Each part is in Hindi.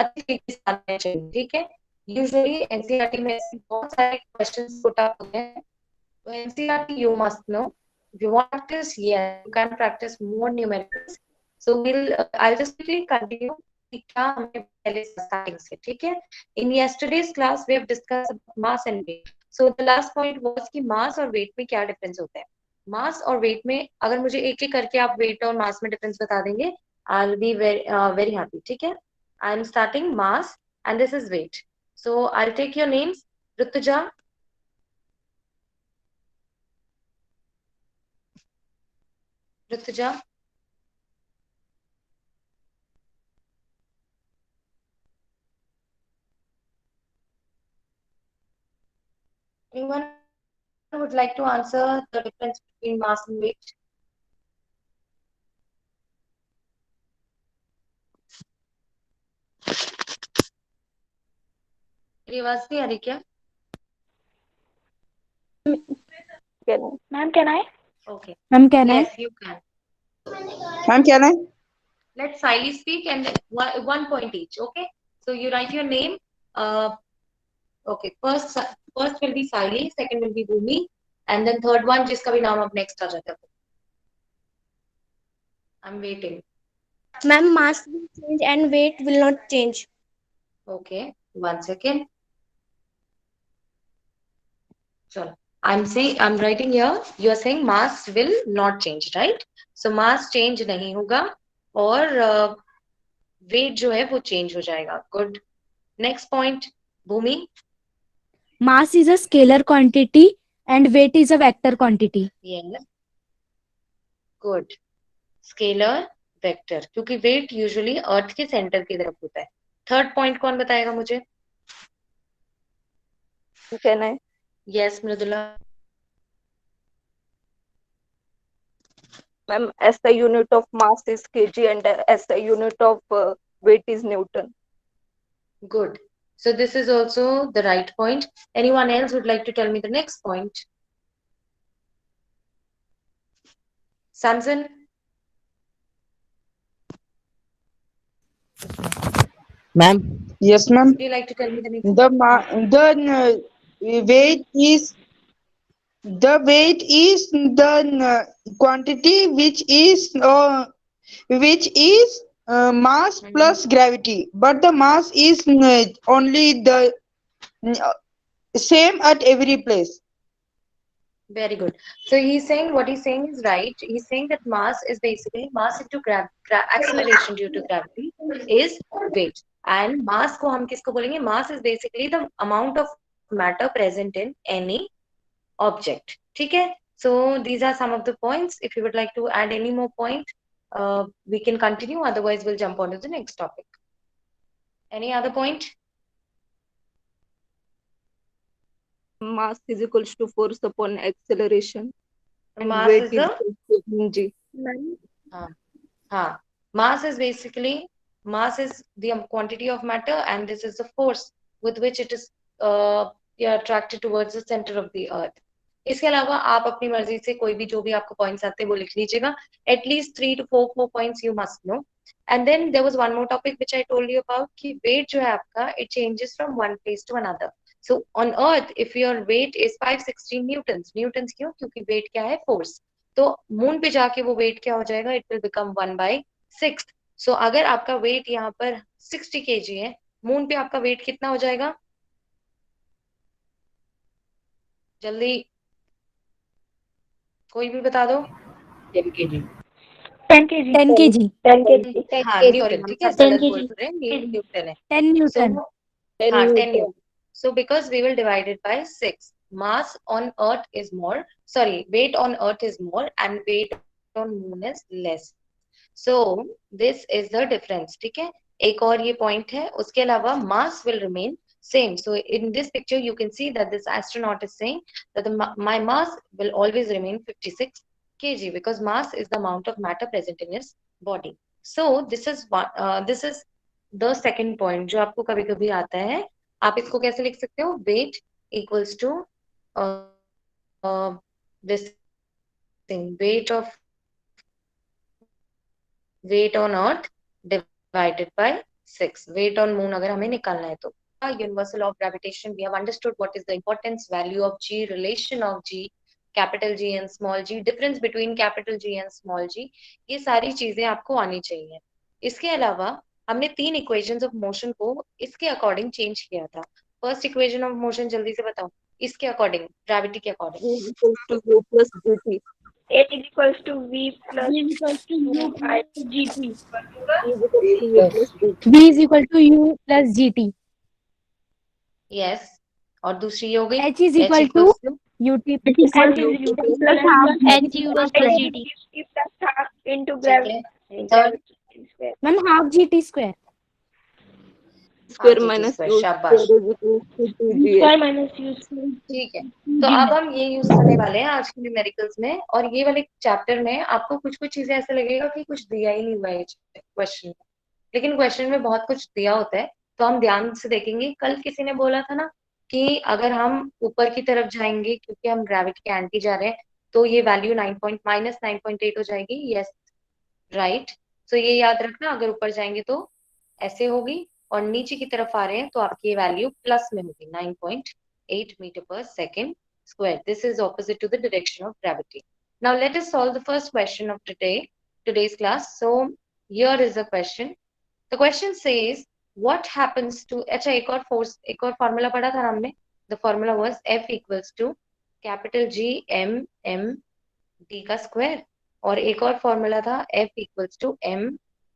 अच्छी तरीके से आने चाहिए, ठीक है। यूजुअली एनसीईआरटी में ऐसे बहुत सारे क्वेश्चंस पुट अप होते हैं, तो NCERT you must no, if you want practice, yeah, you can practice more numericals. So I'll just quickly continue कि क्या हमने पहले स्टार्टिंग से, ठीक है। In yesterday's class we have discussed about mass and weight. So the last point was कि mass और weight में क्या डिफरेंस होता है। मास और वेट में अगर मुझे एक एक करके आप वेट और मास में डिफरेंस बता देंगे, I'll be very happy, ठीक है। I'm starting mass and this is weight. So I'll take your names. Rutuja, Rutuja, anyone would like to answer the difference between mass and weight? मेरी आवाज नहीं आ रही क्या? Ma'am, can I? Okay. Ma'am, can I? Yes, you can. Ma'am क्या है? Let Siley speak and one point each. Okay. So you write your name. Okay. First will be Siley, second will be Bhumi, and then third one जिसका भी नाम अब next आ जाता है. I'm waiting. Ma'am, mass will change and weight will not change. Okay. One second. Sure. I'm writing here. You are saying mass will not change, right? So mass change नहीं होगा और weight जो है वो change हो जाएगा. Good. Next point, Bhumi. Mass is a scalar quantity and weight is a vector quantity. Yes. Good. Scalar vector, क्योंकि weight usually अर्थ के सेंटर की तरफ होता है. थर्ड पॉइंट कौन बताएगा मुझे? Can I? Yes, Mridula. Ma'am, as the unit of mass is kg and as the unit of weight is Newton. Good. So this is also the right point. Anyone else would like to tell me the next point? Samson? Ma'am, Yes, ma'am. Would you like to tell me the next? The weight is the quantity which is mass plus gravity, but the mass is only the same at every place. Very good. So he's saying what he's saying is right. He's saying that mass is basically mass into acceleration due to gravity is weight. And mass को हम किसको बोलेंगे? Mass is basically the amount of matter present in any object. ठीक है? So these are some of the points. If you would like to add any more point, we can continue. Otherwise, we'll jump on to the next topic. Any other point? Mass is equals to force upon acceleration. And Mass weight is is the equals to mg. mass is basically the quantity of matter, and this is the force with which it is attracted towards the center of the earth. इसके अलावा आप अपनी मर्जी से कोई भी जो भी आपको पॉइंट्स आते हैं वो लिख लीजिएगा. At least 3 to 4 points you must know. And then there was one more topic which I told you about कि वेट जो है आपका it changes from one place to another. So on earth if your weight is 516 newtons. Newtons क्यों? क्योंकि वेट क्या है? फोर्स. तो मून पे जाके वो वेट क्या हो जाएगा? It will become 1/6. सो अगर आपका वेट यहाँ पर 60 kg है, मून पे आपका वेट कितना हो जाएगा? जल्दी कोई भी बता दो. 10 kg. 10 kg. 10 kg. 10 kg. हाँ, 10 न्यूटन. ठीक है, 10 गलत बोल kg. रहे हैं, न्यूटन है. 10 So Newton. हाँ, 10 Newton. So because we will divide it by 6. Mass on Earth is more. Sorry, weight on Earth is more and weight on Moon is less. So this is the difference. ठीक है. एक और ये point है. उसके अलावा mass will remain same. So in this picture you can see that this astronaut is saying that my mass will always remain 56 kg because mass is the amount of matter present in his body. So this is the second point जो आपको कभी कभी आता है. आप इसको कैसे लिख सकते हो? Weight equals to this thing, weight on Earth divided by 6. 6 weight on moon अगर हमें निकालना है तो universal of gravitation we have understood what is the importance value of g relation of g capital G and small g difference between capital G and small g ये सारी चीजें आपको आनी चाहिए। इसके अलावा हमने 3 इक्वेशंस ऑफ मोशन को इसके अकॉर्डिंग चेंज किया था। फर्स्ट इक्वेशन ऑफ मोशन जल्दी से बताओ इसके अकॉर्डिंग ग्रेविटी के according A is equals to V plus I GT. V is equal to U plus GT. Yes और दूसरी ये हो गई H is equal to UT plus plus half H equals to GT. plus half into ठीक है gravity third square. Ma'am, half GT square. square minus शाबाश Square minus U square. ठीक है। तो अब हम ये यूज करने वाले हैं आज के न्यूमेरिकल्स में और ये वाले चैप्टर में आपको कुछ कुछ चीजें ऐसे लगेगा कि कुछ दिया ही नहीं हुआ है क्वेश्चन में, लेकिन क्वेश्चन में बहुत कुछ दिया होता है तो हम ध्यान से देखेंगे। कल किसी ने बोला था ना कि अगर हम ऊपर की तरफ जाएंगे क्योंकि हम ग्रेविटी के एंटी जा रहे हैं तो ये वैल्यू -9.8 हो जाएगी। Yes right. तो ये याद रखना अगर ऊपर जाएंगे तो ऐसे होगी और नीचे की तरफ आ रहे हैं तो आपकी ये वैल्यू प्लस में होगी 9.8 मीटर पर second square. This is opposite to the direction of gravity. Now let us solve the first question of today's class. So here is the question. The question says what happens to अच्छा एक और force एक और formula पढ़ा था हमने. The formula was F equals to capital G M M D का square और एक और formula था F equals to M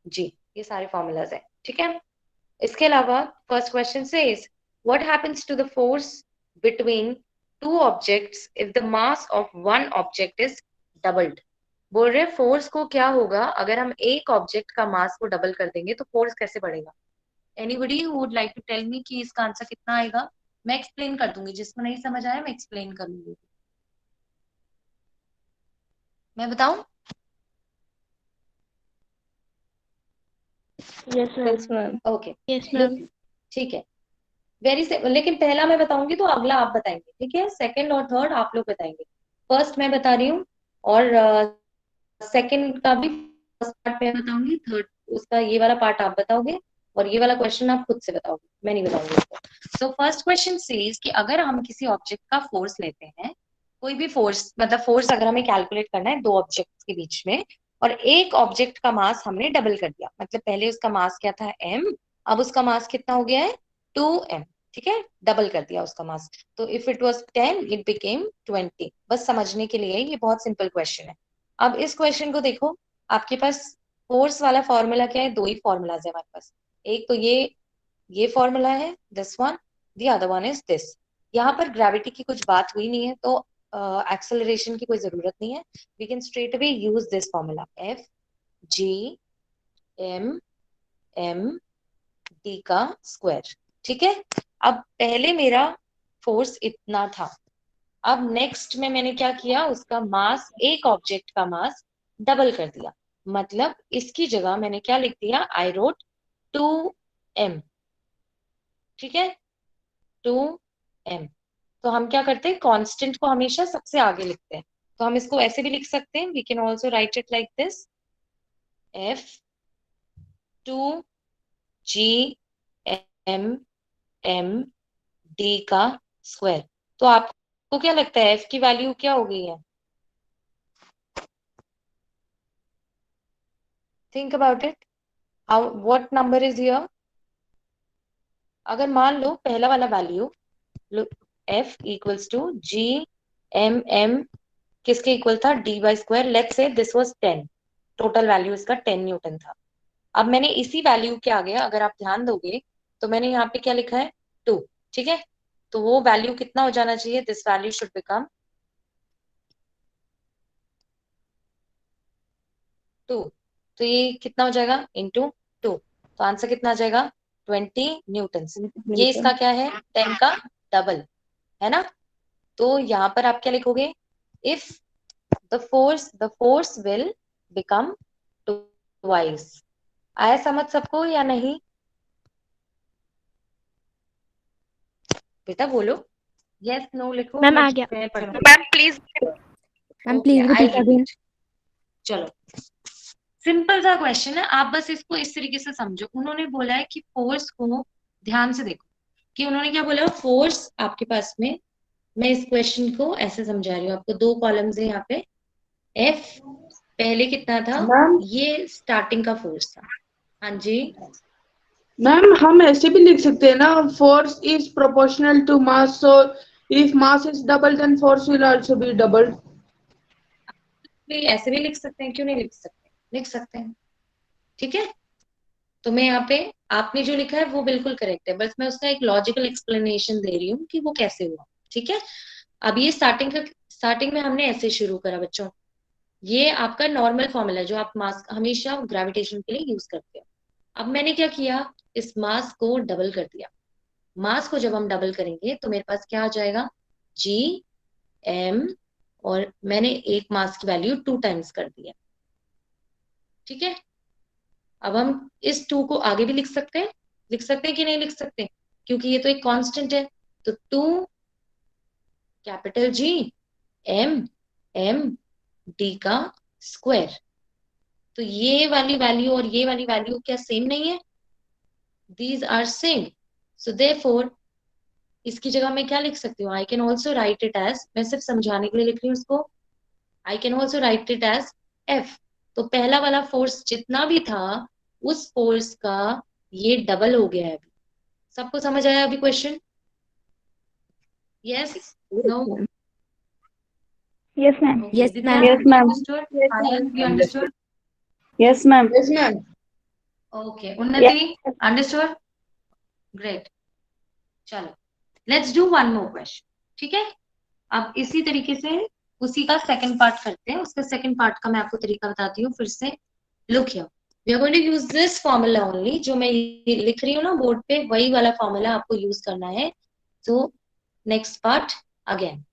G. ये सारे formulas हैं ठीक है। इसके अलावा first question says what happens to the force between two objects if the mass of one object is doubled। बोल रहे फोर्स को क्या होगा अगर हम एक ऑब्जेक्ट का मास को डबल कर देंगे तो फोर्स कैसे बढ़ेगा। Anybody who would like to tell me कि इसका आंसर कितना आएगा। मैं एक्सप्लेन कर दूंगी, जिसको नहीं समझ आया मैं एक्सप्लेन करूंगी। मैं बताऊं? Yes, ma'am. Okay Yes, ma'am. ठीक है वेरी सिंपल, लेकिन पहला मैं बताऊंगी तो अगला आप बताएंगे ठीक है। सेकंड और थर्ड आप लोग बताएंगे। फर्स्ट मैं बता रही हूँ और सेकंड का भी फर्स्ट पार्ट मैं बताऊंगी, थर्ड उसका ये वाला पार्ट आप बताओगे और ये वाला क्वेश्चन आप खुद से बताओगे, मैं नहीं बताऊंगी उसको। सो फर्स्ट क्वेश्चन सेज कि अगर हम किसी ऑब्जेक्ट का फोर्स लेते हैं, कोई भी फोर्स मतलब फोर्स अगर हमें कैलकुलेट करना है दो ऑब्जेक्ट के बीच में और एक ऑब्जेक्ट का मास हमने डबल कर दिया, मतलब पहले उसका मास क्या था m, अब उसका मास कितना हो गया है 2m ठीक है, डबल कर दिया उसका मास। तो if it was 10 it became 20। बस समझने के लिए ये बहुत सिंपल क्वेश्चन है। अब इस क्वेश्चन को देखो, आपके पास फोर्स वाला फॉर्मूला क्या है, दो ही फॉर्मूलाज है हमारे पास। एक तो ये फॉर्मूला है this one, the other one is this. यहाँ पर ग्रेविटी की कुछ बात हुई नहीं है तो एक्सेलरेशन की कोई जरूरत नहीं है। We can straight away use this formula F G M M D का स्क्वायर ठीक है। अब पहले मेरा फोर्स इतना था, अब नेक्स्ट में मैंने क्या किया, उसका मास एक ऑब्जेक्ट का मास डबल कर दिया, मतलब इसकी जगह मैंने क्या लिख दिया, आई रोट 2m ठीक है 2m। तो हम क्या करते हैं, कांस्टेंट को हमेशा सबसे आगे लिखते हैं, तो हम इसको ऐसे भी लिख सकते हैं, we can also write it like this f 2g m m d का स्क्वायर। तो आपको क्या लगता है f की वैल्यू क्या हो गई है, think about it, how what number is here. अगर मान लो पहला वाला value f equals to g m m किसके इक्वल था, d by square, let's say this was 10, total value इसका 10 न्यूटन था। अब मैंने इसी वैल्यू के आगे अगर आप ध्यान दोगे तो मैंने यहाँ पे क्या लिखा है 2 ठीक है, तो वो वैल्यू कितना हो जाना चाहिए, दिस वैल्यू शुड बिकम 2। तो ये कितना हो जाएगा इंटू 2, तो आंसर कितना आ जाएगा 20 न्यूटन। ये इसका क्या है 10 का डबल है ना। तो यहाँ पर आप क्या लिखोगे, if the force will become twice. आया समझ सबको या नहीं, बेटा बोलो यस नो लिखो। मैम आ गया। मैं पढ़ती हूँ। Ma'am please Okay, I'll repeat again. repeat. चलो सिंपल सा क्वेश्चन है, आप बस इसको इस तरीके से समझो। उन्होंने बोला है कि फोर्स को, ध्यान से देखो कि उन्होंने क्या बोला, फोर्स आपके पास में, मैं इस क्वेश्चन को ऐसे समझा रही हूँ आपको। दो कॉलम्स है यहाँ पे, एफ पहले कितना था, मैम ये स्टार्टिंग का फोर्स था। हाँ जी, मैम हम ऐसे भी लिख सकते हैं ना, force is proportional to mass, so if mass is double then force will also be double. भी ऐसे भी लिख सकते हैं, क्यों नहीं लिख सकते, लिख सकते हैं। ठीक है, तो मैं यहाँ पे, आपने जो लिखा है वो बिल्कुल करेक्ट है, बस मैं उसका एक लॉजिकल एक्सप्लेनेशन दे रही हूँ कि वो कैसे हुआ। ठीक है, अब ये स्टार्टिंग में हमने ऐसे शुरू करा बच्चों, ये आपका नॉर्मल फॉर्मूला है जो आप मास हमेशा ग्रेविटेशन के लिए यूज करते हो। अब मैंने क्या किया, इस मास को डबल कर दिया। मास को जब हम डबल करेंगे तो मेरे पास क्या आ जाएगा, जी एम, और मैंने एक मास की वैल्यू 2 टाइम्स कर दी है। ठीक है, अब हम इस 2 को आगे भी लिख सकते हैं, लिख सकते हैं कि नहीं लिख सकते, क्योंकि ये तो एक कांस्टेंट है। तो 2 capital G M M D का स्क्वायर। तो ये वाली वैल्यू और ये वाली वैल्यू क्या सेम नहीं है, these are same. So therefore इसकी जगह मैं क्या लिख सकती हूँ, I can also write it as, मैं सिर्फ समझाने के लिए लिख रही हूँ इसको, I can also write it as F. तो पहला वाला फोर्स जितना भी था उस फोर्स का ये डबल हो गया है अभी। सबको समझ आया अभी question? Yes, no, Yes, ma'am. Okay, Yes, Divya ma'am. Yes, you ma'am. Understood, Yes, Ayan ma'am. You understood, Yes, ma'am. Yes ma'am. Okay, Yes. Unnati understood, great. चलो let's do one more question. ठीक है, अब इसी तरीके से उसी का सेकंड पार्ट करते हैं। उसका सेकंड पार्ट का मैं आपको तरीका बताती हूँ फिर से। Look here, we are going to use this formula only, जो मैं ये लिख रही हूँ ना बोर्ड पे, वही वाला फॉर्मूला आपको यूज करना है। तो next part again,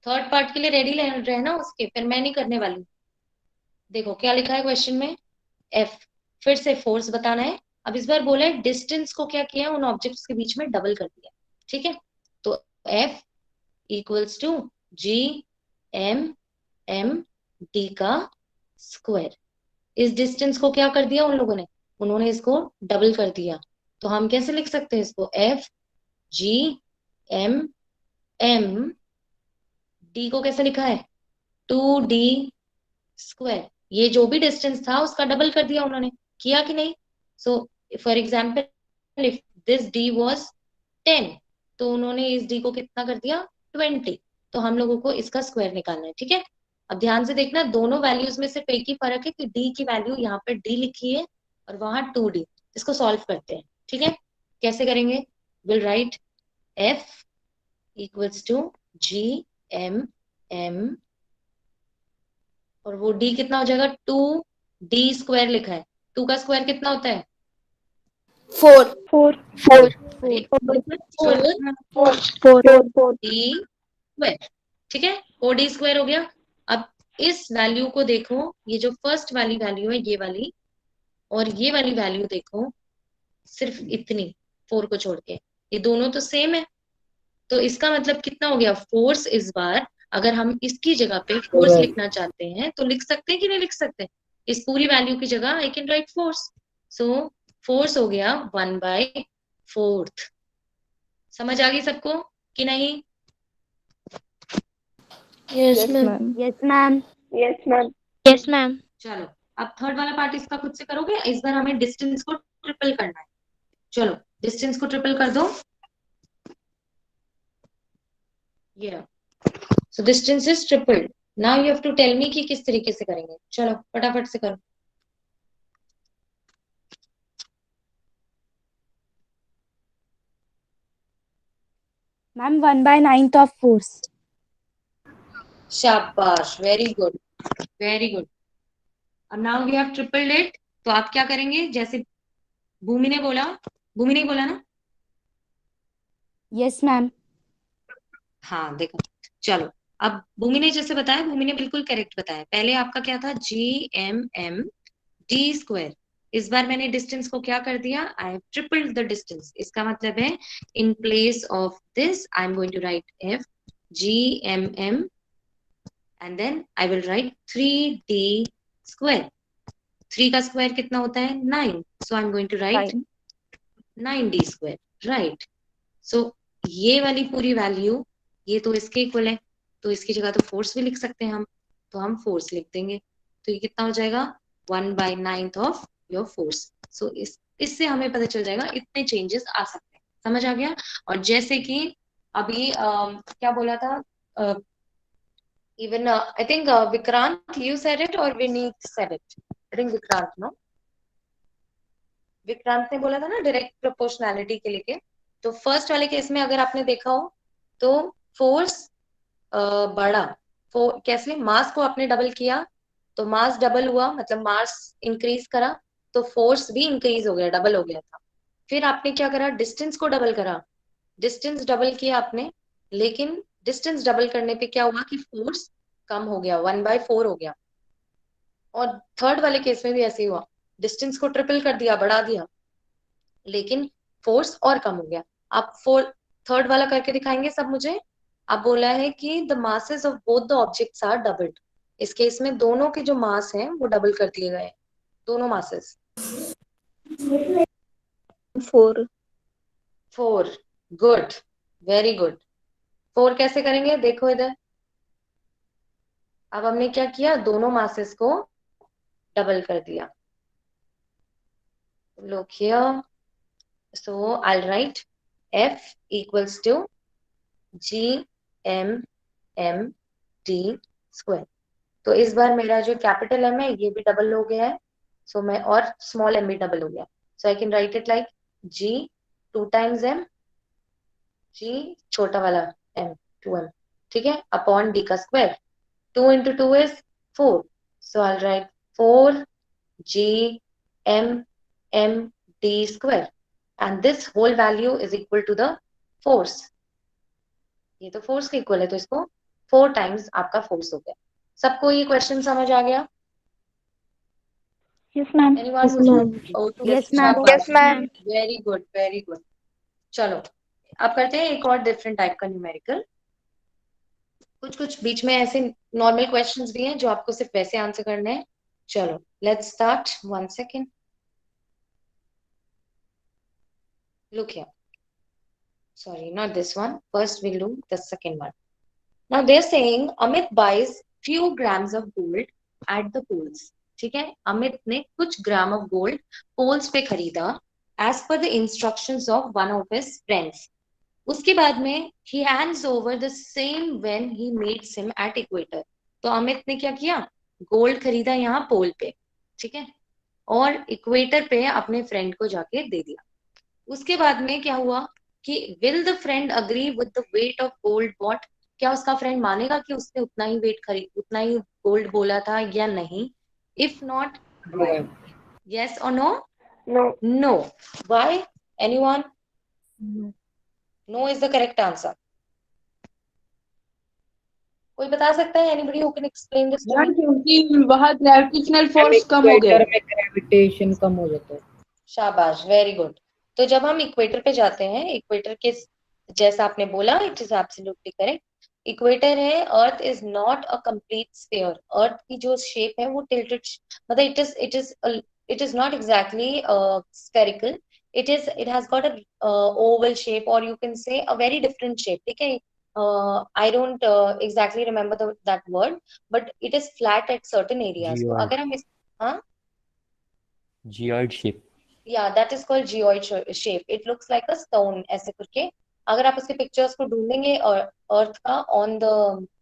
third part के लिए रेडी रहना उसके, फिर मैं नहीं करने वाली। देखो क्या लिखा है क्वेश्चन में, एफ, फिर से फोर्स बताना है। अब इस बार बोला है डिस्टेंस को क्या किया, उन ऑब्जेक्ट्स के बीच में डबल कर दिया। ठीक है, तो F equals to G M M D का स्क्वायर। इस डिस्टेंस को क्या कर दिया उन लोगों ने, उन्होंने इसको डबल कर दिया। तो हम कैसे लिख सकते हैं इसको, F G M M D को कैसे लिखा है, 2d स्क्वायर। ये जो भी डिस्टेंस था उसका डबल कर दिया उन्होंने, किया कि नहीं? So for example if this d was 10, तो उन्होंने इस d को कितना कर दिया, 20। तो हम लोगों को इसका स्क्वायर निकालना है। ठीक है, अब ध्यान से देखना, दोनों वैल्यूज में सिर्फ एक ही फर्क है कि d की वैल्यू यहाँ पे d लिखी है और वहां 2d। इसको सॉल्व करते हैं। ठीक है, कैसे करेंगे, will write f equals to G M M, और वो d कितना हो जाएगा, 2d स्क्वायर लिखा है, 2 का स्क्वायर कितना होता है, 4. 4. 4. अरे 4. 4 4. 4. D square. ठीक है, 4d स्क्वायर हो गया। अब इस वैल्यू को देखो, ये जो फर्स्ट वाली वैल्यू है ये वाली, और ये वाली वैल्यू देखो, सिर्फ इतनी 4 को छोड़ के, ये दोनों तो सेम है। तो इसका मतलब कितना हो गया, फोर्स इस बार, अगर हम इसकी जगह पे फोर्स लिखना चाहते हैं तो लिख सकते हैं कि नहीं लिख सकते, इस पूरी वैल्यू की जगह आई can right force. So force हो गया 1/4। समझ आ गई सबको कि नहीं? Yes, ma'am. Yes, ma'am. Yes, ma'am. Yes, ma'am. चलो अब थर्ड वाला पार्ट इसका खुद से करोगे, इस बार हमें डिस्टेंस को ट्रिपल करना है। चलो डिस्टेंस को ट्रिपल कर दो, ये so distance is tripled. Now you have to tell me कि किस तरीके से करेंगे। चलो फटाफट से करो। Ma'am, 1/9 of force. शाबाश, वेरी गुड, वेरी गुड। अब now we have tripled it, तो आप क्या करेंगे, जैसे भूमि ने बोला, भूमि ने बोला ना, Yes, ma'am. हाँ देखो, चलो अब भूमि ने जैसे बताया, भूमि ने बिल्कुल करेक्ट बताया। पहले आपका क्या था, G M M D square, इस बार मैंने डिस्टेंस को क्या कर दिया, I have tripled the distance. इसका मतलब है in place of this I am going to write F G M M, and then I will write 3d square. 3 का स्क्वायर कितना होता है 9, so I am going to write 9d square, right. So ये वाली पूरी वैल्यू ये तो इसके इक्वल है, तो इसकी जगह तो फोर्स भी लिख सकते हैं हम, तो हम फोर्स लिख देंगे। तो ये कितना हो जाएगा 1/9 ऑफ योर फोर्स। सो इससे हमें पता चल जाएगा इतने चेंजेस आ सकते हैं, समझ आ गया। और जैसे कि अभी क्या बोला था, even I think Vikrant you said it और Vineet said it, I think Vikrant, no, Vikrant ने बोला था ना डायरेक्ट प्रोपोर्शनैलिटी के लिए। तो फर्स्ट वाले केस में अगर आपने देखा हो तो फोर्स बढ़ा, कैसे, मास को आपने डबल किया तो मास डबल हुआ, मतलब मास इंक्रीज करा तो फोर्स भी इंक्रीज हो गया, डबल हो गया था। फिर आपने क्या करा, डिस्टेंस को डबल करा, डिस्टेंस डबल किया आपने, लेकिन डिस्टेंस डबल करने पे क्या हुआ कि फोर्स कम हो गया, 1/4 हो गया। और थर्ड वाले केस में भी ऐसे ही हुआ, डिस्टेंस को ट्रिपल कर दिया, बढ़ा दिया, लेकिन फोर्स और कम हो गया। आप थर्ड वाला करके दिखाएंगे सब मुझे। आप बोला है कि the masses of both the objects are doubled. इस केस में दोनों के जो मास हैं वो डबल कर दिए गए हैं, दोनों मासेस। 4. 4, good, very good. 4 कैसे करेंगे, देखो इधर। अब हमने क्या किया, दोनों मासेस को डबल कर दिया। Look here, so I right F equals to GMMD square. तो इस बार मेरा जो कैपिटल M है ये भी डबल हो गया है, सो मैं, और स्मॉल m भी डबल हो गया, so I can write it like G 2 times M, G छोटा वाला M 2M, ठीक है, अपॉन D का square. 2 into 2 is 4, so I'll write 4GMMD square, and this whole value is equal to the force। ये तो फोर्स के इक्वल है, तो इसको 4 times आपका फोर्स हो गया। सबको ये क्वेश्चन समझ आ गया? Yes, ma'am. Anyone who's okay, Yes, ma'am. शाबाश, वेरी गुड वेरी गुड। चलो अब करते हैं एक और डिफरेंट टाइप का न्यूमेरिकल। कुछ कुछ बीच में ऐसे नॉर्मल क्वेश्चंस भी हैं जो आपको सिर्फ वैसे आंसर करने हैं। चलो let's start, 1 second, look here, sorry not this one, first we'll do the second one। Now they're saying Amit buys few grams of gold at the poles। ठीक है, अमित ने कुछ ग्राम ऑफ गोल्ड पोल्स पे खरीदा as per the instructions of one of his friends। उसके बाद में he hands over the same when he meets him at equator। तो अमित ने क्या किया, गोल्ड खरीदा यहाँ पोल पे, ठीक है, और इक्वेटर पे अपने फ्रेंड को जाके दे दिया। उसके बाद में क्या हुआ कि will the friend agree with the weight of gold bought. क्या उसका फ्रेंड मानेगा कि उसने उतना ही वेट खरीद, उतना ही गोल्ड बोला था या नहीं? इफ नॉट, यस और no? No. Why? Anyone? No is the correct answer. कोई बता सकता है? Anybody who can explain this to ma'am me? क्योंकि वहाँ ग्रेविटेशनल फोर्स कम हो गया। इक्वेटर में ग्रेविटेशन कम हो जाता है। शाबाश, वेरी गुड। तो जब हम इक्वेटर पे जाते हैं, इक्वेटर के जैसा आपने बोला, it is absolutely correct. Equator है, earth is not a complete sphere. Earth की जो शेप है वो टिल्टेड, मतलब it is not exactly spherical, it has got a oval shape, और you can say a very different shape, ठीक है। I don't exactly remember that word, but it is flat at certain areas. तो अगर हम इस, हाँ, Geoid shape. या that is called geoid shape, it looks like a stone ऐसे करके। अगर आप उसके पिक्चर्स को ढूंढेंगे और अर्थ का on the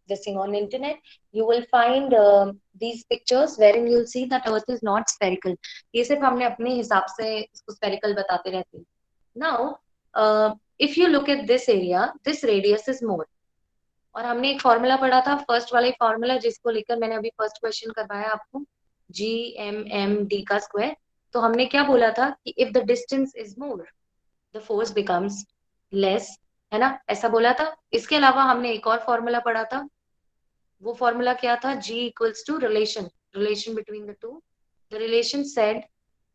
this thing on internet, you will find these pictures where in you will see that earth is not spherical. ये सिर्फ हमने अपने हिसाब से इसको स्फेरिकल बताते रहते हैं। Now if you look at this area, this radius is more. और हमने एक फॉर्मूला पढ़ा था, फर्स्ट वाला फॉर्मूला जिसको लेकर मैंने अभी फर्स्ट क्वेश्चन करवाया आपको, GMMD का स्क्वायर। तो हमने क्या बोला था कि if the distance is more the force becomes less, है ना, ऐसा बोला था। इसके अलावा हमने एक और फॉर्मूला पढ़ा था, वो फॉर्मूला क्या था, G equals to relation between the two. The relation said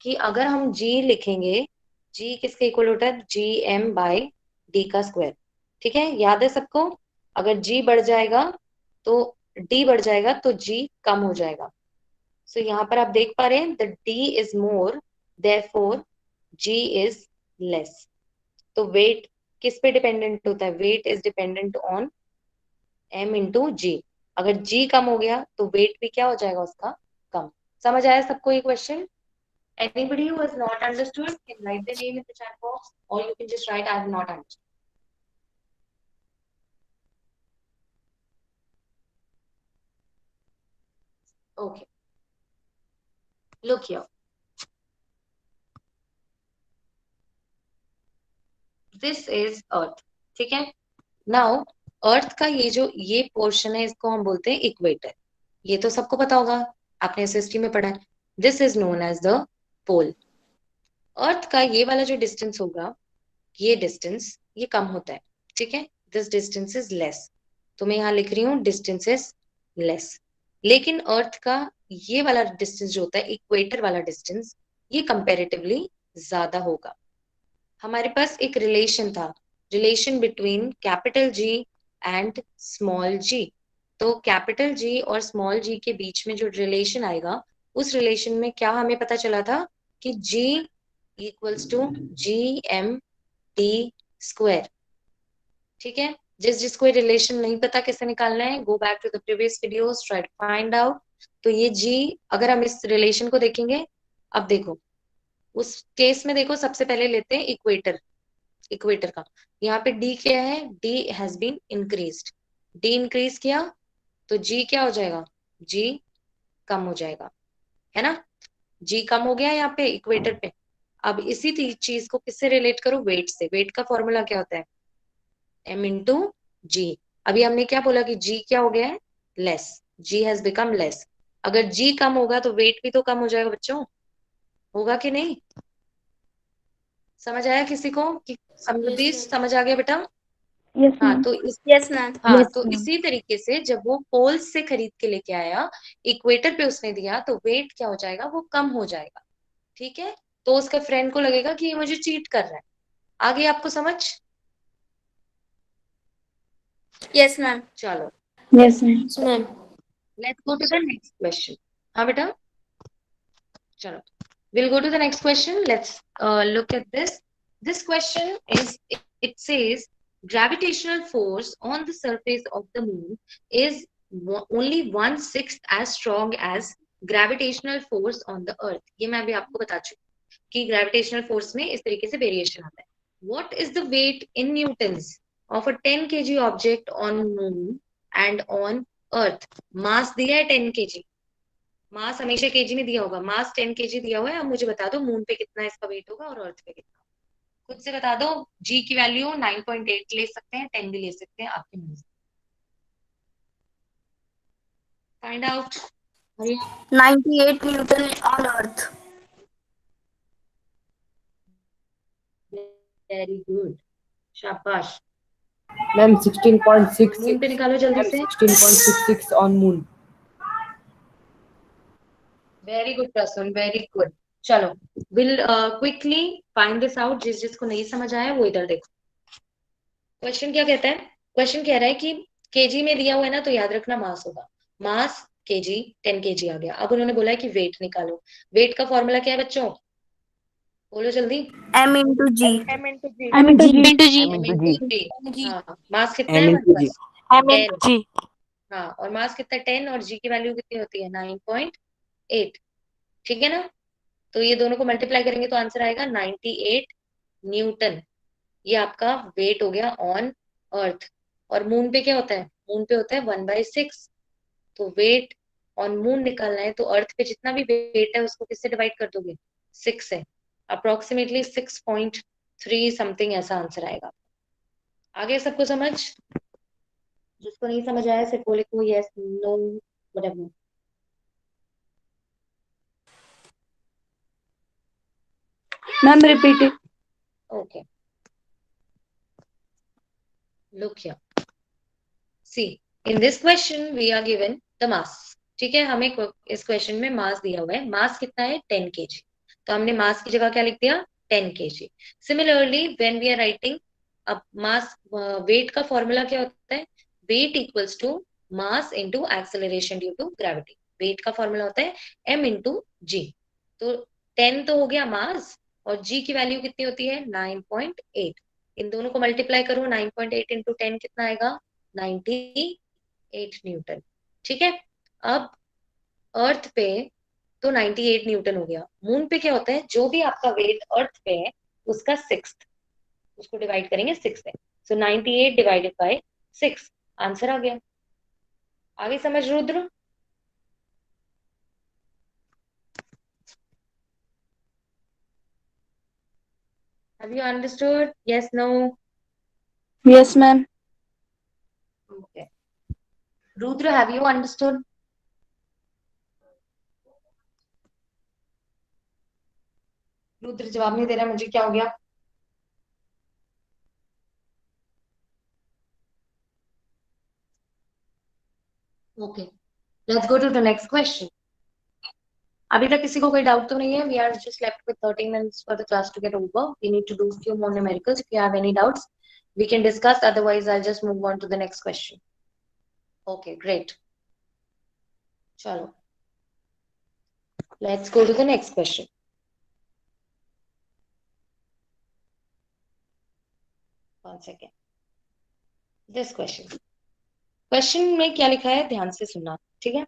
कि अगर हम G लिखेंगे, G किसके इक्वल होता है, GM/D का स्क्वायर, ठीक है, याद है सबको। अगर G बढ़ जाएगा तो D बढ़ जाएगा, तो G कम हो जाएगा। सो यहाँ पर आप देख पा रहे हैं the D is more, therefore G is less. तो वेट किस पे डिपेंडेंट होता है? Weight is dependent on m into G. अगर g कम हो गया तो वेट भी क्या हो जाएगा उसका? कम। समझ आया सबको ये question? Anybody who has not understood can write their name in the chat box, or you can just write I have not understood. Okay. Look here. This is Earth. ठीक है? Now, Earth का ये पोर्शन है, इसको हम बोलते हैं इक्वेटर। ये तो सबको पता होगा, आपने एसएसटी में पढ़ा है। This is known as the pole. अर्थ का ये वाला जो डिस्टेंस होगा, ये डिस्टेंस ये कम होता है। ठीक है? This distance is less. तो मैं यहाँ लिख रही हूँ डिस्टेंस इज लेस। लेकिन अर्थ का ये वाला डिस्टेंस जो होता है, इक्वेटर वाला डिस्टेंस, ये कंपैरेटिवली ज्यादा होगा। हमारे पास एक रिलेशन था, relation between capital G and small G. तो कैपिटल जी और स्मॉल जी के बीच में जो रिलेशन आएगा, उस रिलेशन में क्या हमें पता चला था कि G equals to G M T square. ठीक है? जिसको रिलेशन नहीं पता कैसे निकालना है, go back to the previous videos, try to find out. तो ये जी, अगर हम इस रिलेशन को देखेंगे, अब देखो उस केस में देखो, सबसे पहले लेते हैं इक्वेटर। इक्वेटर का यहाँ पे डी क्या है? D has been increased. D increase किया तो जी क्या हो जाएगा? जी कम हो जाएगा, है ना? जी कम हो गया यहाँ पे इक्वेटर पे। अब इसी चीज को किससे रिलेट करो? वेट से। वेट का फॉर्मूला क्या होता है? m इंटू जी। अभी हमने क्या बोला कि g क्या हो गया है? Less. g has become less. अगर g कम होगा तो वेट भी तो कम हो जाएगा बच्चों, होगा कि नहीं? समझ आया किसी को कि समृद्धि समझ आ गया बेटा? Yes, हाँ ma'am. तो Yes, ma'am. हाँ Yes, तो ma'am. इसी तरीके से जब वो पोल्स से खरीद के लेके आया, इक्वेटर पे उसने दिया, तो वेट क्या हो जाएगा? वो कम हो जाएगा। ठीक है? तो उसके फ्रेंड को लगेगा कि ये मुझे चीट कर रहा है। आगे आपको समझ? Yes, ma'am. चलो, Yes, ma'am. Yes, ma'am. Let's go to the next question. हाँ बेटा, चलो, we'll go to the next question. Let's look at this. This question is, it says gravitational force on the surface of the moon is only 1/6 as strong as gravitational force on the earth. ये मैं अभी आपको बता चुकी हूँ कि ग्रेविटेशनल फोर्स में इस तरीके से वेरिएशन आता है। What is the weight in newtons of a 10 kg object on moon and on earth? मास दिया है 10 kg। मास हमेशा केजी में दिया होगा, मास 10 केजी दिया हुआ है। अब मुझे बता दो मून पे कितना इसका वेट होगा और अर्थ पे कितना। खुद से बता दो। जी की वैल्यू 9.8 ले सकते हैं, 10 भी ले सकते हैं, आपके मन से। Find out. 98 Newton on Earth. Very good, शाबाश। मैम 16.6, मून पे निकालो जल्दी मैम से। 16.66 on moon. Very good Prasoon, very good. चलो, will quickly find this out. जिसको नहीं समझ आया वो इधर देखो। क्वेश्चन क्या कहता है? क्वेश्चन कह रहा है कि केजी में दिया हुआ है ना, तो याद रखना मास होगा। मास केजी, 10 केजी आ गया। अब उन्होंने बोला है कि वेट निकालो। वेट का फॉर्मूला क्या है बच्चों? बोलो जल्दी। M into G. M into G. m into g। हाँ, मास कितना है हमारे पास? M into G. हाँ, और मास कितना है? 10, और जी की वैल्यू कितनी होती है? 9.8। ठीक है ना? तो ये दोनों को मल्टीप्लाई करेंगे तो आंसर आएगा 98 न्यूटन। ये आपका वेट हो गया ऑन अर्थ। और मून पे क्या होता है? मून पे होता है 1/6। तो वेट ऑन मून निकालना है तो अर्थ पे जितना भी वेट है उसको किससे डिवाइड कर दोगे? 6 से। अप्रोक्सीमेटली 6.3 समथिंग ऐसा आंसर आएगा। आगे सबको समझ? जिसको नहीं समझ आया सिर्फ वो लिखो yes, no, whatever. Ma'am, repeat it. Okay. Look here. See, in this question we are given the mass. ठीक है? हमें इस क्वेश्चन में मास दिया हुआ है। मास कितना है? 10 kg। तो हमने मास की जगह क्या लिख दिया? 10 kg। Similarly when we are writing, अब मास, वेट का फॉर्मूला क्या होता है? Weight equals to mass into acceleration due to gravity. Weight का फॉर्मूला होता है m इंटू जी। तो 10 तो हो गया मास, और g की वैल्यू कितनी होती है 9.8। इन दोनों को मल्टीप्लाई करो, 9.8 इंटू 10 कितना आएगा 98 न्यूटन। ठीक है, अब अर्थ पे तो 98 न्यूटन हो गया। मून पे क्या होता है, जो भी आपका वेट अर्थ पे है उसका 6, उसको डिवाइड करेंगे 6 से। सो 98 डिवाइडेड बाय 6, आंसर आ गया। आगे समझ Rudra? Have you understood? Yes, no? Yes, ma'am. Okay. Rudra, have you understood? Rudra जवाब नहीं दे रहा, मुझे क्या हो गया? Okay. Let's go to the next question. अभी तक किसी को कोई डाउट तो नहीं है? We are just left with 13 minutes for the class to get over. We need to do few more numericals. If you have any doubts, we can discuss. Otherwise, I'll just move on to the next question. Okay, great. Chalo. Let's go to the next question. One second. This question. Question में क्या लिखा है ध्यान से सुनना, ठीक है?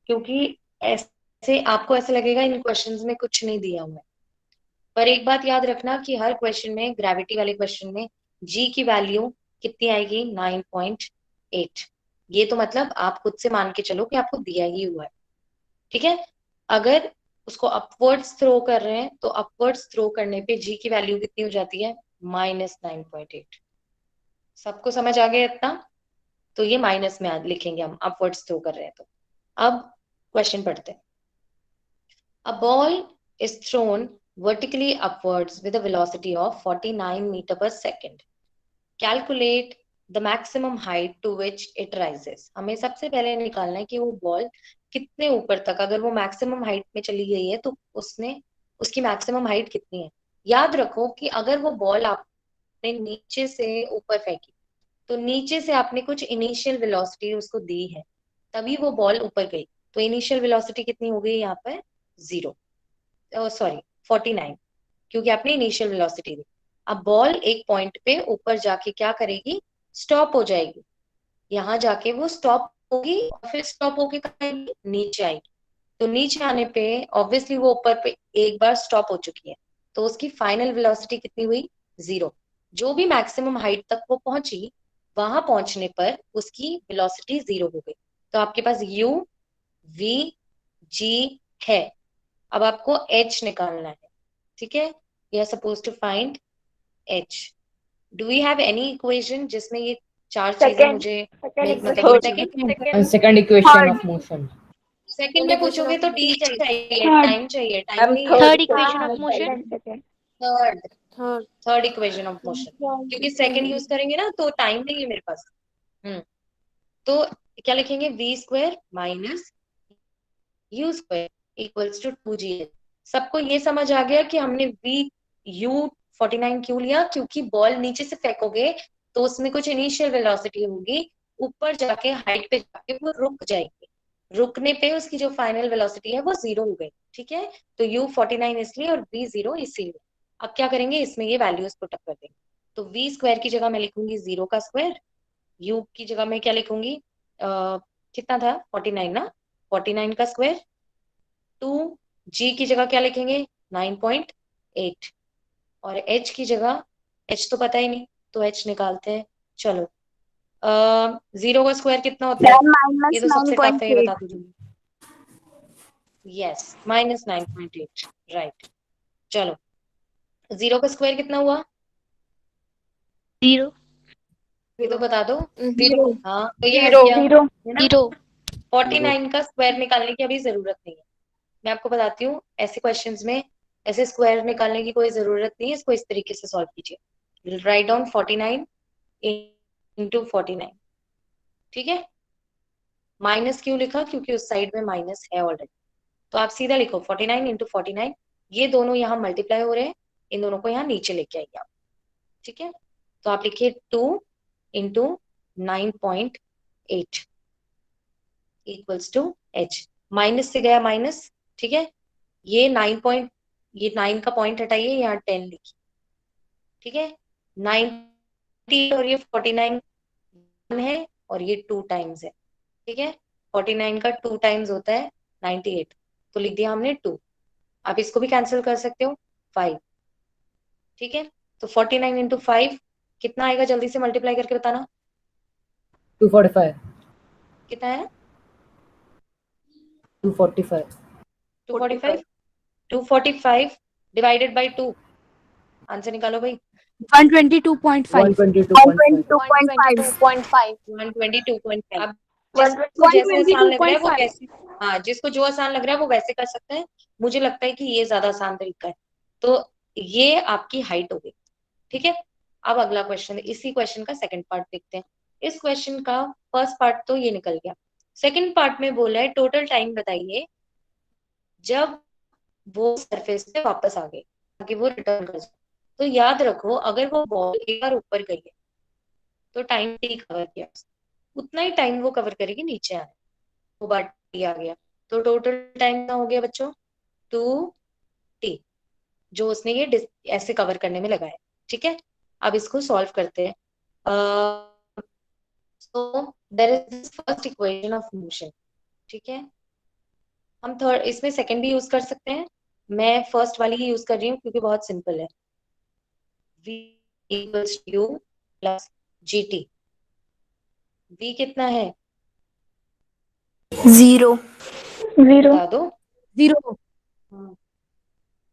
क्योंकि ऐसे आपको ऐसा लगेगा इन क्वेश्चंस में कुछ नहीं दिया हुआ है, पर एक बात याद रखना कि हर क्वेश्चन में, ग्रेविटी वाले क्वेश्चन में जी की वैल्यू कितनी आएगी 9.8। ये तो मतलब आप खुद से मान के चलो कि आपको दिया ही हुआ है, ठीक है? अगर उसको अपवर्ड्स थ्रो कर रहे हैं तो अपवर्ड्स थ्रो करने पे जी की वैल्यू कितनी हो जाती है -9.8। सबको समझ आ गया इतना? तो ये माइनस में लिखेंगे हम, अपवर्ड्स थ्रो कर रहे हैं तो। अब क्वेश्चन पढ़ते हैं। A ball is thrown vertically upwards with a velocity of 49 meter per second. Calculate the maximum height to which it rises. हमें सबसे पहले निकालना है कि वो बॉल कितने ऊपर तक, अगर वो मैक्सिमम हाइट में चली गई है तो उसकी मैक्सिमम हाइट कितनी है। याद रखो कि अगर वो बॉल आपने नीचे से ऊपर फेंकी तो नीचे से आपने कुछ इनिशियल वेलोसिटी उसको दी है, तभी वो बॉल ऊपर गई। तो इनिशियल वेलोसिटी कितनी हो गई यहाँ पर 0, सॉरी 49, क्योंकि आपने इनिशियल वेलोसिटी दी। अब बॉल एक पॉइंट पे ऊपर जाके क्या करेगी, स्टॉप हो जाएगी। यहाँ जाके वो स्टॉप होगी और फिर स्टॉप होके कहाँ आएगी, नीचे आएगी। तो नीचे आने पे ऑब्वियसली वो ऊपर पे एक बार स्टॉप हो चुकी है, तो उसकी फाइनल वेलोसिटी कितनी हुई 0। जो भी मैक्सिमम हाइट तक वो पहुंची, वहां पहुंचने पर उसकी वेलोसिटी 0 हो गई। तो आपके पास u v g है। अब आपको h निकालना है, ठीक है? We are suppose to find h। Do we have any equation जिसमें ये चार चीजें मुझे And second equation of motion. Second में पूछोगे तो टी चाहिए, टाइम चाहिए, टाइम Ma'am, नहीं third है। Third equation of motion. Third third equation of motion, क्योंकि सेकंड यूज करेंगे ना तो टाइम नहीं है मेरे पास। तो क्या लिखेंगे, v square minus u square equals to 2gh। सबको ये समझ आ गया कि हमने u 49 क्यों लिया? क्योंकि बॉल नीचे से फेंकोगे तो उसमें कुछ इनिशियल वेलोसिटी होगी, ऊपर जाके हाइट पे जाके वो रुक जाएगी, रुकने पे उसकी जो फाइनल वेलोसिटी है वो 0 हो गई, ठीक है? तो u 49 इसलिए और v 0 इसीलिए। अब क्या करेंगे, इसमें ये वैल्यूज पुट अप कर देंगे। तो v स्क्वायर की जगह मैं लिखूंगी 0 का स्क्वायर, u की जगह मैं क्या लिखूंगी, कितना था 49 ना, 49 का स्क्वायर, 2g की जगह क्या लिखेंगे 9.8, और h की जगह, h तो पता ही नहीं तो h निकालते हैं। चलो 0 का स्क्वायर कितना होता है, ये तो सबसे टफ है, ये बता दीजिए। Yes -9.8, right. चलो 0 का स्क्वायर कितना हुआ, 0. ये तो बता दो। हाँ तो ये 49 का स्क्वायर निकालने की अभी जरूरत नहीं है। मैं आपको बताती हूँ, ऐसे क्वेश्चंस में ऐसे स्क्वायर निकालने की कोई जरूरत नहीं है, इसको इस तरीके से सॉल्व कीजिए। राइट डाउन 49 इंटू 49, ठीक है? माइनस क्यों लिखा, क्योंकि उस साइड में माइनस है ऑलरेडी। तो आप सीधा लिखो 49 इंटू 49, ये दोनों यहाँ मल्टीप्लाई हो रहे हैं, इन दोनों को यहाँ नीचे लेके आइए आप, ठीक है? तो आप लिखिए 2 into 9.8 equals to h। Minus से गया माइनस, ठीक है। ये 9 का पॉइंट हटाइए, यहाँ 10 लिखिए, ठीक है। 90 और ये 49 है, और ये 2 टाइम्स है, ठीक है। 49 का 2 टाइम्स होता है 98, तो लिख दिया हमने 2। आप इसको भी कैंसिल कर सकते हो, 5, ठीक है। तो 49 इंटू 5 कितना आएगा, जल्दी से मल्टीप्लाई करके बताना 245. कितना है। 245. 245, 245 डिवाइडेड बाई 2, आंसर निकालो भाई। 122.5. 122.5. 122.5. 122.5। अब जिसको जैसे आसान लग रहा है वो 122.5. वैसे, हाँ जिसको जो आसान लग रहा है वो वैसे कर सकते हैं। मुझे लगता है कि ये ज्यादा आसान तरीका है। तो ये आपकी हाइट हो गई, ठीक है। अब अगला क्वेश्चन, इसी क्वेश्चन का सेकंड पार्ट देखते हैं। इस क्वेश्चन का फर्स्ट पार्ट तो ये निकल गया। सेकंड पार्ट में बोला है टोटल टाइम बताइए जब वो सरफेस पे वापस आ गए, ताकि वो रिटर्न कर जाए। तो याद रखो, अगर वो बॉल एक बार ऊपर गई है तो टाइम टी कवर किया, उतना ही टाइम वो कवर करेगी नीचे आने, वो बार टी आ गया, तो टोटल टाइम कितना हो गया बच्चों, 2t, जो उसने ये ऐसे कवर करने में लगाया, ठीक है। अब इसको सॉल्व करते हैं। So there is first equation of motion, ठीक है। हम थर्ड, इसमें सेकंड भी यूज कर सकते हैं, मैं फर्स्ट वाली ही यूज कर रही हूँ क्योंकि बहुत सिंपल है। v equals u plus gt। v कितना है, 0. बता दो। 0.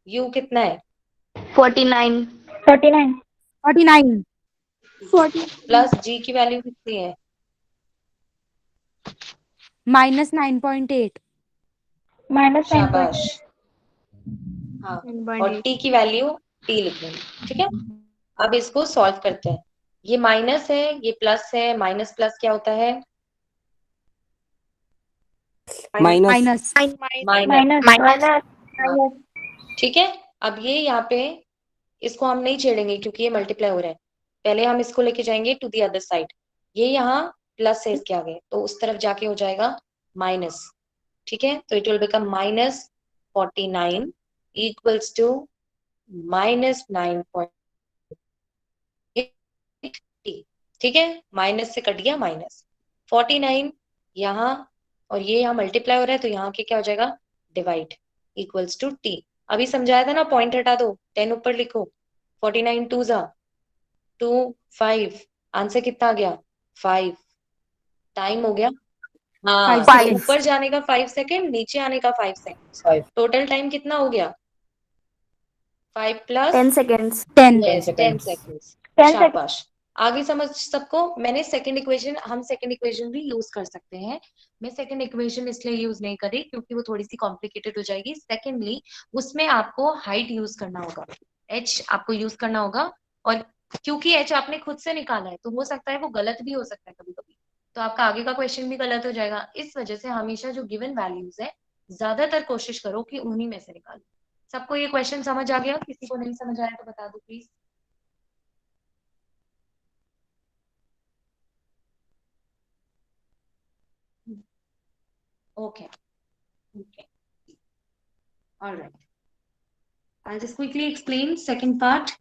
u कितना है, 49. 49. 49. 40. प्लस g की वैल्यू कितनी है, Minus 9.8. Minus शाबाश। 9.8. हाँ, और 9.8. t की वैल्यू t लिख देंगे, ठीक है। अब इसको सॉल्व करते हैं। ये माइनस है, ये प्लस है, माइनस प्लस क्या होता है, Minus. Minus, Minus. हाँ, ठीक है। अब ये यहाँ पे इसको हम नहीं छेड़ेंगे क्योंकि ये मल्टीप्लाई हो रहा है, पहले हम इसको लेके जाएंगे टू दी अदर साइड। ये यहाँ प्लस है इसके आगे, तो उस तरफ जाके हो जाएगा माइनस, ठीक है। तो it will become -49 equals to -9.8, ठीक है। माइनस से कट गया माइनस 49 यहाँ, और ये यहाँ मल्टीप्लाई हो रहा है, तो यहाँ के क्या हो जाएगा, डिवाइड, इक्वल्स टू t। अभी समझाया था ना, पॉइंट हटा दो, 10 ऊपर लिखो, 49 2 जा 2, 5, आंसर कितना आ गया, 5। टाइम हो गया, हाँ, 5 तो seconds. ऊपर जाने का 5 सेकेंड, नीचे आने का 5 सेकेंड, 5. टोटल टाइम कितना हो गया, 5 plus 10 seconds. 10. 10 10 seconds. Seconds. 10 seconds. शाबाश, आगे समझ सबको। मैंने सेकंड इक्वेशन, हम सेकंड इक्वेशन भी यूज कर सकते हैं। मैं सेकंड इक्वेशन इसलिए यूज नहीं करी क्योंकि वो थोड़ी सी कॉम्प्लिकेटेड हो जाएगी। सेकेंडली उसमें आपको हाइट यूज करना होगा, h आपको यूज करना होगा, और क्योंकि h आपने खुद से निकाला है तो हो सकता है वो गलत भी हो सकता है कभी कभी, तो आपका आगे का क्वेश्चन भी गलत हो जाएगा। इस वजह से हमेशा जो गिवन वैल्यूज है ज्यादातर कोशिश करो कि उन्हीं में से निकालो। सबको ये क्वेश्चन समझ आ गया, किसी को नहीं समझ आया तो बता दो please. Okay. Okay. All right. I'll just quickly explain second part.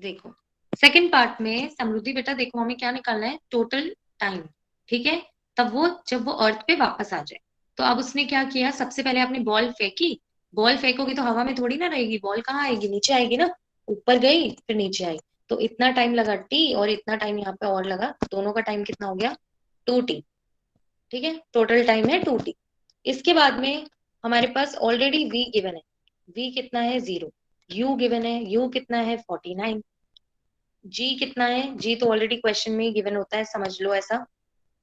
देखो, सेकंड पार्ट में समृद्धि बेटा देखो, हमें क्या निकालना है, टोटल टाइम, ठीक है। तब वो जब वो अर्थ पे वापस आ जाए, तो अब उसने क्या किया, सबसे पहले आपने बॉल फेंकी। बॉल फेंकोगी तो हवा में थोड़ी ना रहेगी, बॉल कहाँ आएगी, नीचे आएगी ना, ऊपर गई फिर नीचे आई, तो इतना टाइम लगा टी, और इतना टाइम यहाँ पे और लगा, दोनों का टाइम कितना हो गया, 2t, ठीक है। टोटल टाइम है 2t। इसके बाद में हमारे पास ऑलरेडी v गिवन है, v कितना है 0, u गिवन है, u कितना है 49, g कितना है, g तो ऑलरेडी क्वेश्चन में ही गिवन होता है, समझ लो ऐसा,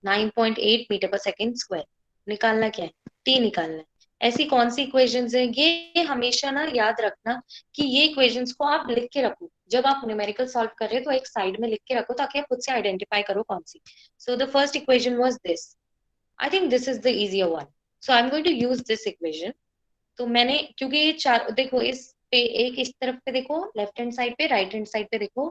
9.8 मीटर पर सेकेंड स्क्वायर। निकालना क्या है, t निकालना है। ऐसी कौन सी इक्वेशंस है, ये हमेशा ना याद रखना कि ये इक्वेशंस को आप लिख के रखो, जब आप न्यूमेरिकल सॉल्व कर रहे हो तो एक साइड में लिख के रखो ताकि आप खुद से आइडेंटिफाई करो कौन सी। So the first equation was this, I think this is the easier one. So I'm going to use this equation. तो मैंने, क्योंकि ये चार देखो, इस पे एक इस तरफ पे देखो, लेफ्ट हैंड साइड पे, राइट हैंड साइड पे देखो,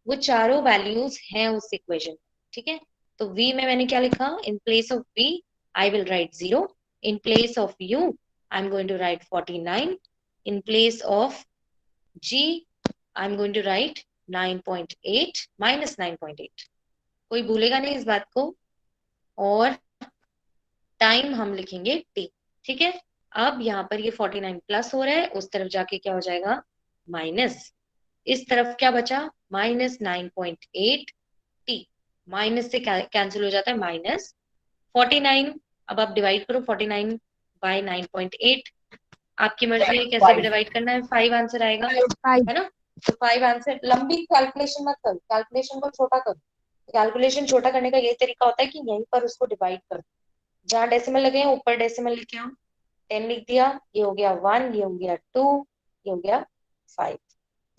वो चारों वैल्यूज हैं उस इक्वेशन, ठीक है। तो v में मैंने क्या लिखा, इन place of v I will write 0. In place of U, I'm going to write 49. In place of G, I'm going to write 9.8 minus 9.8. कोई भूलेगा नहीं इस बात को. और टाइम हम लिखेंगे t. ठीक है. अब यहाँ पर ये 49 प्लस हो रहा है, उस तरफ जाके क्या हो जाएगा माइनस. इस तरफ क्या बचा माइनस 9.8 t. माइनस से कैंसिल हो जाता है माइनस 49. अब आप डिवाइड करो 49 बाय 9.8. आपकी मर्जी है कैसे भी डिवाइड करना है. 5 आंसर आएगा है ना. तो 5 आंसर. लंबी कैलकुलेशन मत कर, कैलकुलेशन को छोटा कर. कैलकुलेशन छोटा करने का यही तरीका होता है कि यहीं पर उसको डिवाइड कर. जहां डेसिमल लगे हैं ऊपर डेसिमल लिखे आओ. 10 लिख दिया. ये हो गया 1, ये हो गया 2, ये हो गया 5.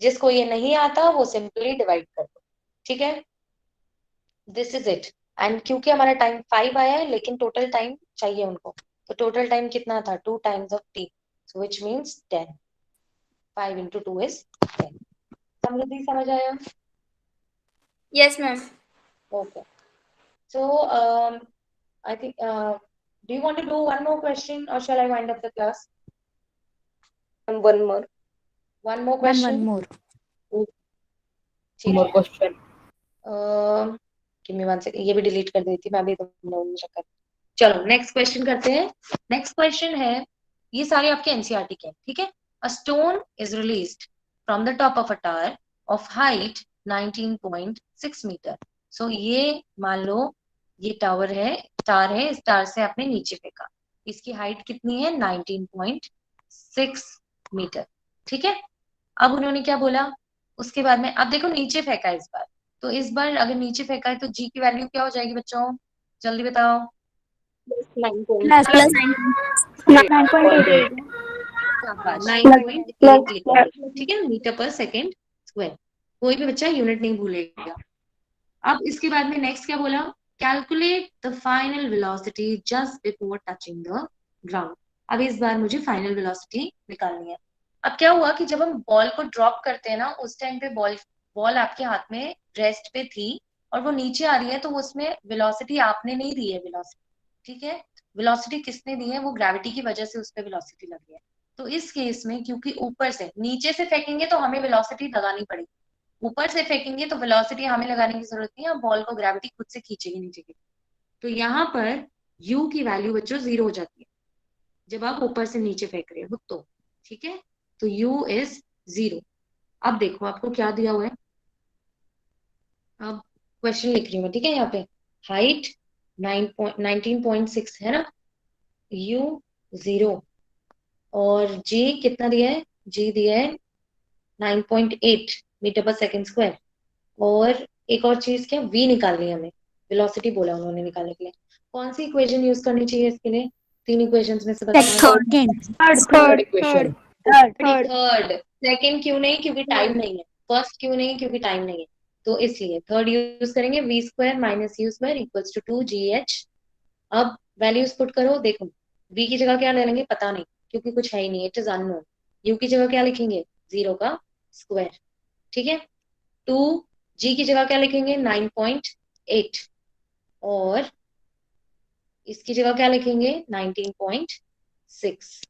जिसको ये नहीं आता वो सिंपली डिवाइड कर दो. ठीक है. This is it. एंड क्योंकि हमारा टाइम 5 आया है लेकिन टोटल टाइम चाहिए उनको, तो टोटल टाइम कितना था 2 times of t, so which means 10. 5 into 2 is 10. समृद्धि समझ आया. Yes, ma'am. Okay. So I think do you want to do one more question or shall I wind up the class? One more. One more One question. more. ठीक More है. question. give me one second. ये भी डिलीट कर देती मैं अभी, तुम चक्कर. चलो नेक्स्ट क्वेश्चन करते हैं. नेक्स्ट क्वेश्चन है, ये सारे आपके एनसीईआरटी के हैं. ठीक है. A stone is released from the top of a tower of height 19.6 metre. So ये मान लो ये टावर है, स्टार है, इस स्टार से आपने नीचे फेंका. इसकी हाइट कितनी है 19.6 मीटर. ठीक है. अब उन्होंने क्या बोला उसके बाद में, अब देखो नीचे फेंका इस बार, तो इस बार अगर नीचे फेंका है तो जी की वैल्यू क्या हो जाएगी बच्चों, जल्दी बताओ. Plus 9.8. शाबाश. 9.8 लिखोगे. ठीक है. मीटर पर सेकेंड स्क्वायर. कोई भी बच्चा यूनिट नहीं भूलेगा. अब इसके बाद में नेक्स्ट क्या बोला, calculate the final velocity just before touching the ground. अब इस बार मुझे फाइनल वेलोसिटी निकालनी है. अब क्या हुआ कि जब हम बॉल को ड्रॉप करते हैं ना, उस टाइम पे बॉल आपके हाथ में रेस्ट पे थी और वो नीचे आ रही है, तो उसमें वेलोसिटी आपने नहीं दी है. वेलोसिटी ठीक है, वेलोसिटी किसने दी है, वो ग्रेविटी की वजह से उस पर वेलोसिटी लगी है. तो इस केस में क्योंकि ऊपर से, नीचे से फेंकेंगे तो हमें वेलोसिटी लगानी पड़ेगी, ऊपर से फेंकेंगे तो वेलोसिटी हमें लगाने की जरूरत नहीं है, बॉल को ग्रेविटी खुद से खींचेगी नीचे की. तो यहाँ पर u की वैल्यू बच्चों 0 हो जाती है जब आप ऊपर से नीचे फेंक रहे हो. तो ठीक है, तो u इज 0. अब देखो आपको क्या दिया हुआ है. अब क्वेश्चन लिख रही हूँ ठीक है. यहाँ पे हाइट 19.6 है ना, u 0 और g कितना दिया है, g दिया है 9.8 मीटर पर सेकेंड स्क्वायर. और एक और चीज क्या, v निकालनी है हमें, वेलोसिटी बोला उन्होंने निकालने के लिए. कौन सी इक्वेशन यूज करनी चाहिए इसके लिए, 3 इक्वेशंस में से बताओ. Third equation. थर्ड. सेकंड क्यों नहीं, क्योंकि टाइम नहीं है. फर्स्ट क्यों नहीं, क्योंकि टाइम नहीं है, तो इसलिए थर्ड यूज करेंगे. v square minus u square equals to 2gh. अब वैल्यूज पुट करो. देखो v की जगह क्या ले लेंगे पता नहीं, क्योंकि कुछ है ही नहीं, इट इज अननोन. u की जगह क्या लिखेंगे 0 का स्क्वायर. ठीक है. 2 g की जगह क्या लिखेंगे 9.8 और इसकी जगह क्या लिखेंगे 19.6.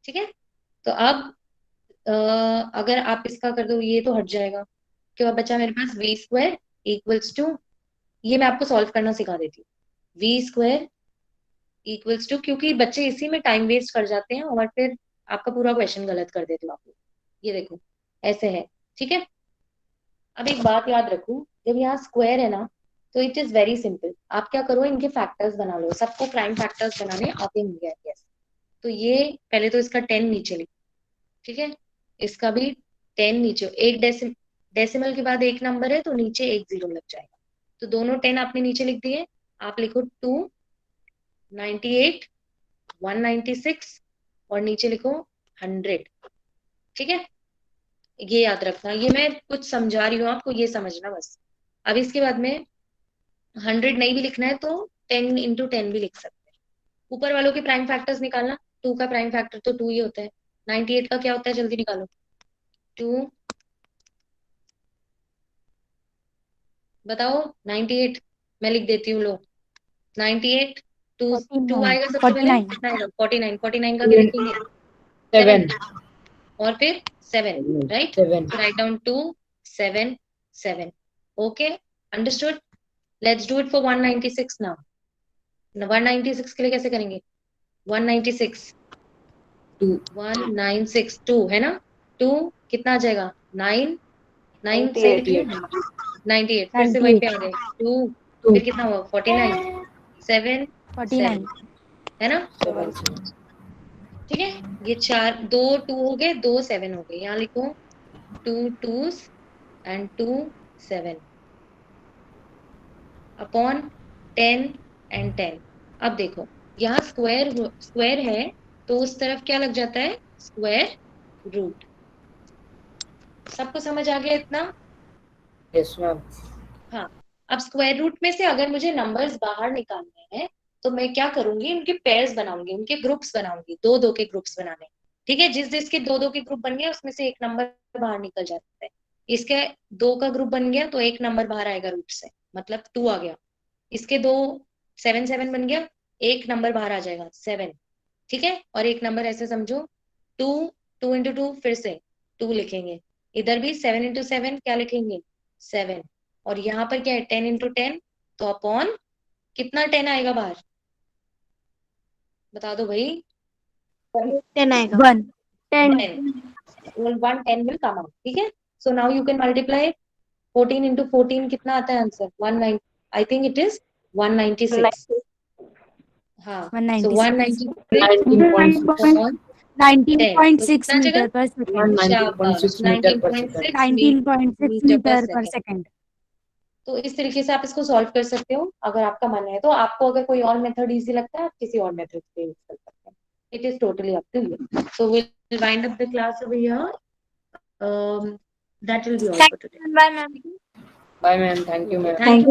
ठीक है. तो अब अगर आप इसका कर दो ये तो हट जाएगा. क्या बचा मेरे पास v स्क्वायर इक्वल्स टू, ये मैं आपको सॉल्व करना सिखा देती हूँ. v स्क्वायर इक्वल्स टू, क्योंकि बच्चे इसी में टाइम वेस्ट कर जाते हैं और फिर आपका पूरा क्वेश्चन गलत कर देते हो आप लोग. ये देखो ऐसे है. ठीक है. अब एक बात याद रखो, जब यहाँ स्क्वायर है ना तो इट इज वेरी सिंपल. आप क्या करो इनके फैक्टर्स बना लो. सबको प्राइम फैक्टर्स बनाने आते होंगे यस. तो ये पहले तो इसका 10 नीचे लिखो. ठीक है. इसका भी 10 नीचे. एक डेसिमल के बाद एक नंबर है तो नीचे एक 0 लग जाएगा. तो दोनों 10 आपने नीचे लिख दिए. आप लिखो 2, 98, 196 और नीचे लिखो 100. ठीक है. ये याद रखना, ये मैं कुछ समझा रही हूँ आपको, ये समझना बस. अब इसके बाद में 100 नहीं भी लिखना है तो 10 into 10 भी लिख सकते हैं. ऊपर वालों के प्राइम फैक्टर्स निकालना. 2 का प्राइम फैक्टर तो 2 ही होता है. 98 का क्या होता है जल्दी निकालो. 2 बताओ 98. मैं लिख देती हूँ लो. 98 2 49, आएगा सबसे पहले 49. कितना आएगा 49 का क्या लिखेंगे 7. और फिर 7 right 7. Write down 2 7 7 okay understood let's do it for 196 now 196 के लिए कैसे करेंगे 196 2. 196 2 है ना 2 कितना आ जाएगा 9 9 से लिखिए 98 फिर से वहीं पे आ गए 2 फिर कितना हुआ 49 7 49. है ना ठीक है ये 4 2 2 हो गए 2 7 हो गए यहाँ लिखो 2 2s एंड 2 7 अपॉन 10 एंड 10 अब देखो यहाँ स्क्वायर है तो उस तरफ क्या लग जाता है स्क्वायर रूट सबको समझ आ गया इतना Yes, ma'am. हाँ अब स्क्वायर रूट में से अगर मुझे नंबर्स बाहर निकालने हैं तो मैं क्या करूंगी उनके पेयर्स बनाऊंगी उनके ग्रुप्स बनाऊंगी दो दो के ग्रुप्स बनाने ठीक है जिस जिसके दो दो के ग्रुप बन गए उसमें से एक नंबर बाहर निकल जाता है इसके 2 का ग्रुप बन गया तो एक नंबर बाहर आएगा रूट से मतलब 2 आ गया इसके 2 7 7 बन गया एक नंबर बाहर आ जाएगा 7 ठीक है और एक नंबर ऐसे समझो 2 2 इंटू 2 फिर से 2 लिखेंगे इधर भी 7 इंटू 7 क्या लिखेंगे 7 और यहाँ पर क्या है 10 इंटू 10 तो अपॉन कितना 10 आएगा बाहर बता दो भाई 10 आएगा 1. 10 1 10 will come out ठीक है so now you can multiply 14 into 14 कितना आता है answer 19 I think it is 196 हाँ so 196. 196 19.6 कितना जगह meter per second. 19.6 meter per second. 19.6 meter per second. तो इस तरीके से आप इसको सॉल्व कर सकते हो अगर आपका मन है तो आपको अगर कोई और मेथड इजी लगता है आप किसी और मेथड से यूज कर सकते हैं it is totally up to you so will wind up the class over here that will be all for today Bye, ma'am. Bye, ma'am. Thank you, ma'am. Thank you